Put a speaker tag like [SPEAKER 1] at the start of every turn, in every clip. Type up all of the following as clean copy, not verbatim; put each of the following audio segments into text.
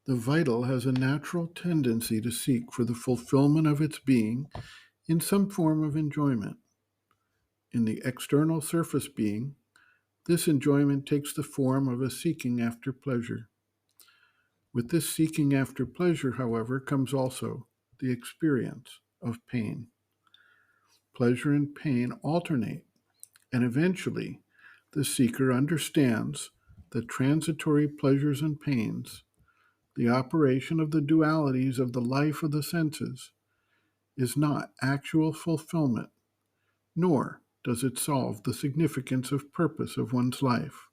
[SPEAKER 1] The vital has a natural tendency to seek for the fulfillment of its being in some form of enjoyment. In the external surface being, this enjoyment takes the form of a seeking after pleasure. With this seeking after pleasure, however, comes also the experience of pain. Pleasure and pain alternate, and eventually the seeker understands that transitory pleasures and pains, the operation of the dualities of the life of the senses, is not actual fulfillment, nor does it solve the significance of purpose of one's life.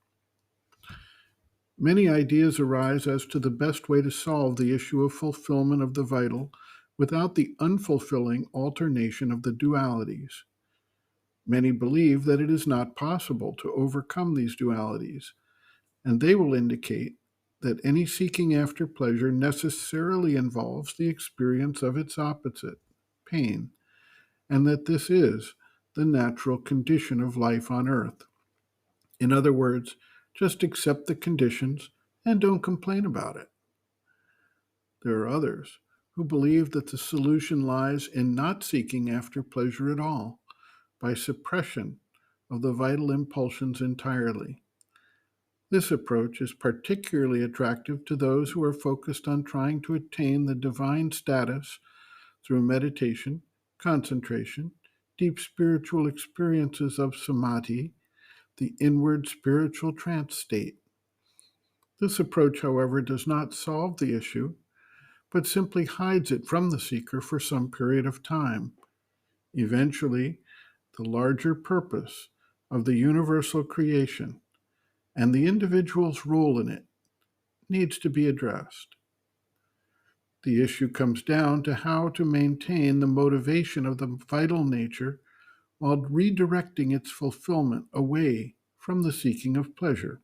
[SPEAKER 1] Many ideas arise as to the best way to solve the issue of fulfillment of the vital without the unfulfilling alternation of the dualities. Many believe that it is not possible to overcome these dualities, and they will indicate that any seeking after pleasure necessarily involves the experience of its opposite, pain, and that this is the natural condition of life on earth. In other words, just accept the conditions and don't complain about it. There are others who believe that the solution lies in not seeking after pleasure at all, by suppression of the vital impulsions entirely. This approach is particularly attractive to those who are focused on trying to attain the divine status through meditation, concentration, deep spiritual experiences of samadhi, the inward spiritual trance state. This approach, however, does not solve the issue, but simply hides it from the seeker for some period of time. Eventually, the larger purpose of the universal creation and the individual's role in it needs to be addressed. The issue comes down to how to maintain the motivation of the vital nature while redirecting its fulfillment away from the seeking of pleasure.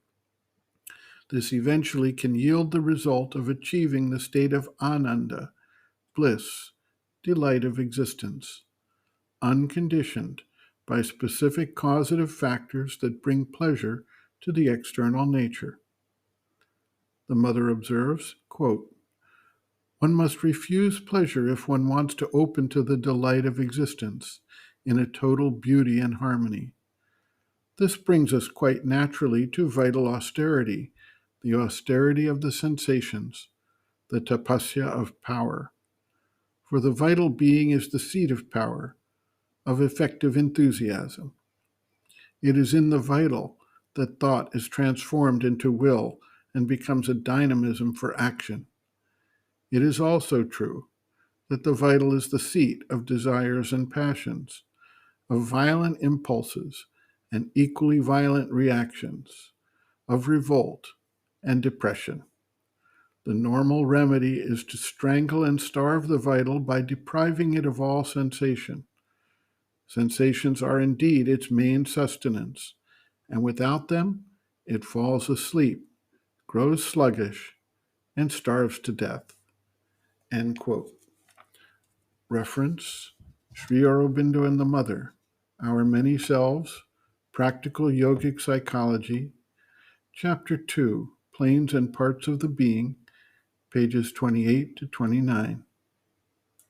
[SPEAKER 1] This eventually can yield the result of achieving the state of ananda, bliss, delight of existence, unconditioned by specific causative factors that bring pleasure to the external nature. The mother observes, quote, "One must refuse pleasure if one wants to open to the delight of existence in a total beauty and harmony. This brings us quite naturally to vital austerity, the austerity of the sensations, the tapasya of power. For the vital being is the seat of power, of effective enthusiasm. It is in the vital that thought is transformed into will and becomes a dynamism for action. It is also true that the vital is the seat of desires and passions, of violent impulses and equally violent reactions, of revolt and depression. The normal remedy is to strangle and starve the vital by depriving it of all sensation. Sensations are indeed its main sustenance, and without them, it falls asleep, grows sluggish, and starves to death." End quote. Reference: Sri Aurobindo and the Mother, Our Many Selves, Practical Yogic Psychology, Chapter 2, Planes and Parts of the Being, pages 28 to 29.